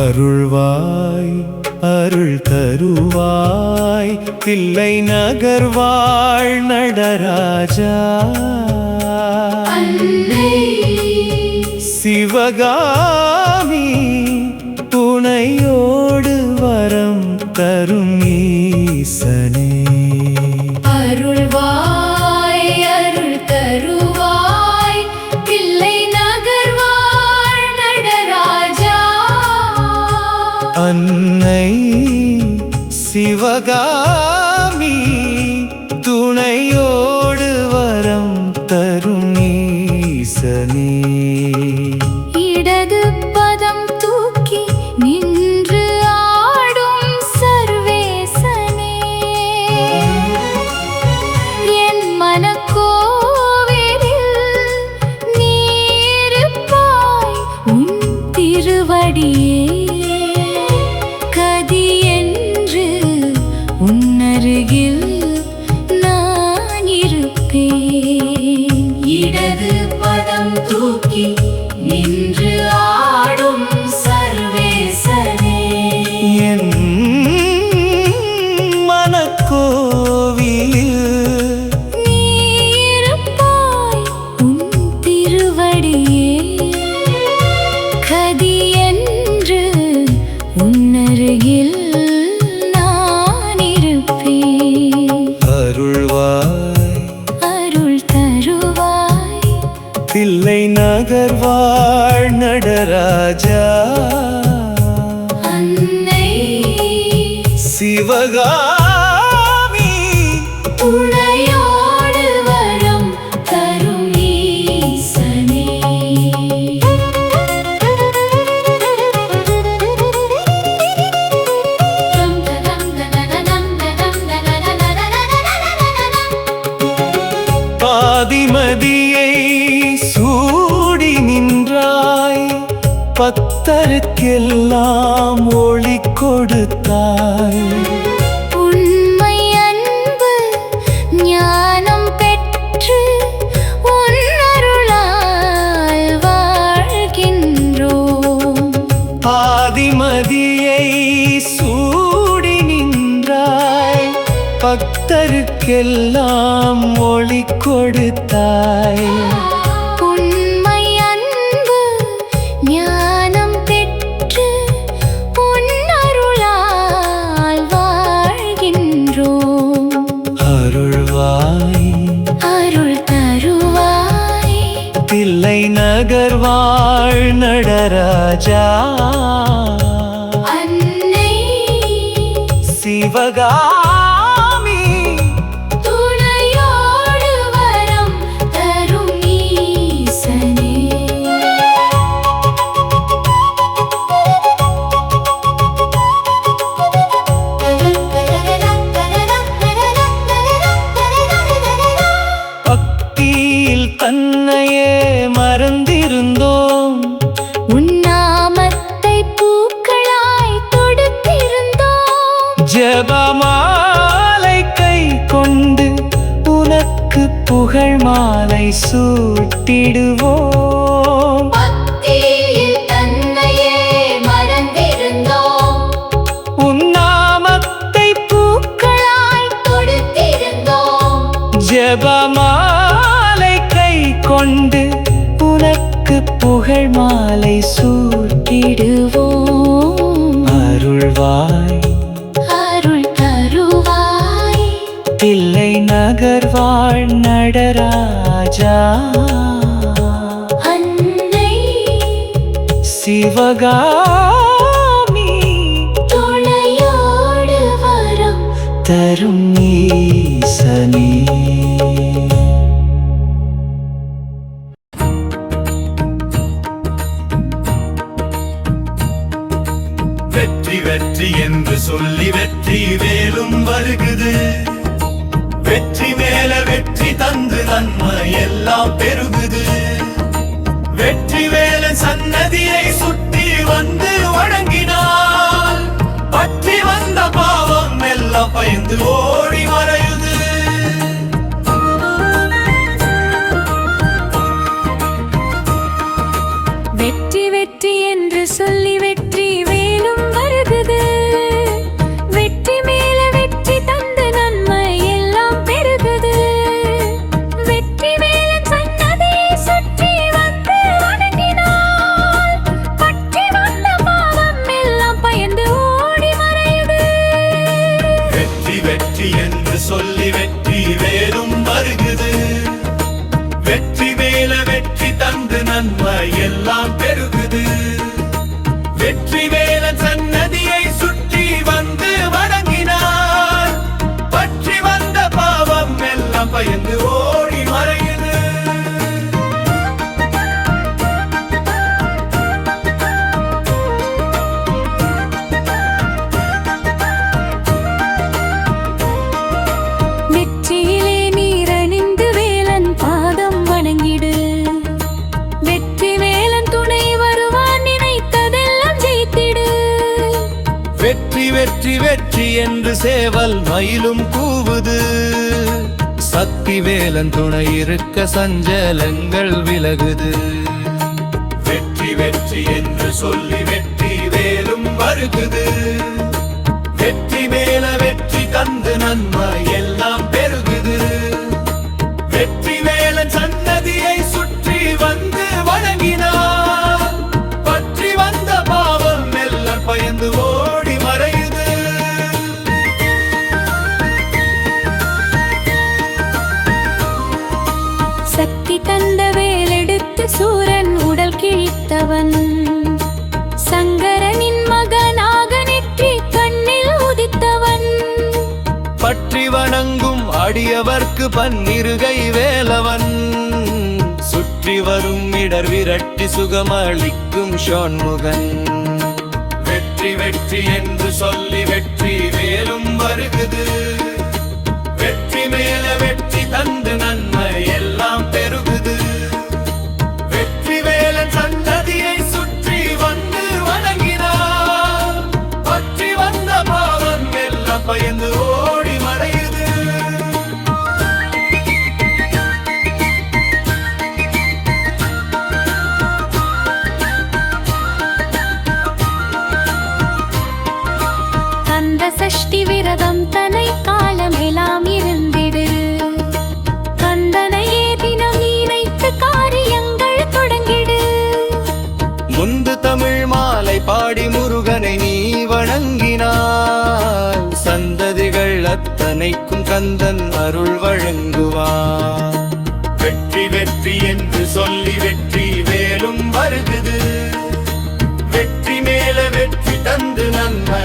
அருள்வாய் அருள் தருவாய் தில்லை நகர் வாழ் நடராஜா சிவகாமி துணையோடு வரம் தரும் ஈசனே அருள்வாய் அருள் தருவாய் தில்லை நகர் வாழ் நடராஜா அன்னை சிவகாமி துணையோடு வரம் தரும் ஈசனே இடது பதம் தூக்கி நின்று ஆடும் சர்வேசனே என் மனக்கோவிலில் நீருப்பாய் உன் திருவடியே கதி என்று உன்னருகில் நான் இருப்பேன் இடது பதம் தூக்கி நின்று ஆடும் சர்வேசனே என் மனக்கோவிலில் நீருப்பாய் உன் திருவடியே கதி என்று உன்னருகில் நான் இருப்பேன் அருள்வாய் அருள் தருவாய் தில்லை நகர் வாழ் நடராஜா அன்னை சிவகாமி துணையோடு வரம் தரும் ஈசனே பாதிமதியை சூடி நின்றாய் பக்தருக்கெல்லாம் ஒளி கொடுத்தாய் உண்மை அன்பு ஞானம் பெற்று உன் அருளால் வாழ்கின்றோம் ஆதிமதியை சூடி நின்றாய் பக்தருக்கெல்லாம் ஒளி கொடுத்தாய் உண்மை அன்பு ஞானம் பெற்று உன் அருளால் வாழ்கின்றோம் அருள்வாய் அருள் தருவாய் தில்லை நகர் வாழ் நடராஜா அன்னை சிவகாமி துணையோடு வரம் தரும் ஈசனே பக்தியில் தன்னையே மறந்திருந்தோம் உன் நாமத்தை பூக்களாய் தொடுத்திருந்தோம் ஜெபமாலை கை கொண்டு உனக்கு புகழ் மாலை சூட்டிடுவோம் பக்தியில் தன்னையே மறந்திருந்தோம் உன் நாமத்தை பூக்களாய் தொடுத்திருந்தோம் ஜெபமாலை கை கொண்டு உனக்கு புகழ் மாலை சூட்டிடுவோம் அருள்வாய் அருள் தருவாய் தில்லை நகர் வாழ் நடராஜா அன்னை சிவகாமி துணையோடு வரம் தரும் ஈசனே வெற்றி வெற்றி என்று சொல்லி வெற்றி வேலும் வருகுது வெற்றி மேல வெற்றி தந்து நன்மை எல்லாம் பெருகுது வெற்றி வேலன் சன்னதியை சுற்றி வந்து வணங்கினார் பற்றி வந்த பாவம் எல்லாம் பயந்து ஓடி மறையுது வெற்றி வெற்றி என்று சொல்லி வெற்றி வேலும் வருகுது வெற்றி மேல வெற்றி தந்து நன்மை எல்லாம் பெருகுது வெற்றி வேலன் சன்னதியை சுற்றி வந்து வணங்கினார் பற்றி வந்த பாவம் எல்லாம் பயந்து ஓடி மறையுது வெற்றி வெற்றி என்று சொல்லி வெற்றி வேலும் வருகுது வெற்றி மேல வெற்றி தந்து நன்மை எல்லாம் பெருகுது வெற்றி வேலன் சன்னதியை சுற்றி வந்து வணங்கினார் பற்றி வந்த பாவம் எல்லாம் பயந்து ஓடி மறையுது நெற்றியிலே நீரணிந்து வேலன் பாதம் வணங்கிடு வெற்றி வேலன் துணை வருவான் நினைத்ததெல்லாம் ஜெயித்திடு வெற்றி வெற்றி வெற்றி என்று சேவல் மயிலும் கூவுது சக்தி வேலன் துணை இருக்க சஞ்சலங்கள் விலகுது வெற்றி வெற்றி என்று சொல்லி வெற்றி வேலும் வருகுது வெற்றி மேல வெற்றி தந்து நன்மை எல்லாம் பெருகுது வெற்றி வேலன் சன்னதியை சுற்றி வந்து வணங்கினார் பற்றி வந்த பாவம் எல்லாம் பயந்து ஓடி மறையுது சக்தி தந்த வேலெடுத்து சூரன் உடல் கிழித்தவன் சங்கரனின் மகனாக நெற்றி கண்ணில் உதித்தவன் பற்றி வணங்கும் அடியவர்க்கு பன்னிருகை வேலவன் சுற்றி வரும் இடர் விரட்டி சுகமளிக்கும் ஷோன்முகன் வெற்றி வெற்றி என்று சொல்லி வெற்றி வேலும் வருகுது வெற்றி மேல வெற்றி தந்து நன்மை எல்லாம் பெருகுது வெற்றி வேலன் சன்னதியை சுற்றி வந்து வணங்கினார் பற்றி வந்த பாவம் எல்லாம் பயந்து ஓடி மறையுது கந்த சஷ்டி விரதம் தனை காலமெல்லாம் இருந்திடு கந்தனையே தினம் நினைத்து காரியங்கள் தொடங்கிடு முந்து தமிழ் மாலை பாடி முருகனை நீ வணங்கினாய் சந்ததிகள் அத்தனைக்கும் கந்தன் அருள் வழங்குவார் வெற்றி வெற்றி என்று சொல்லி வெற்றி வேலும் வருகுது வெற்றி மேல வெற்றி தந்து நன்மை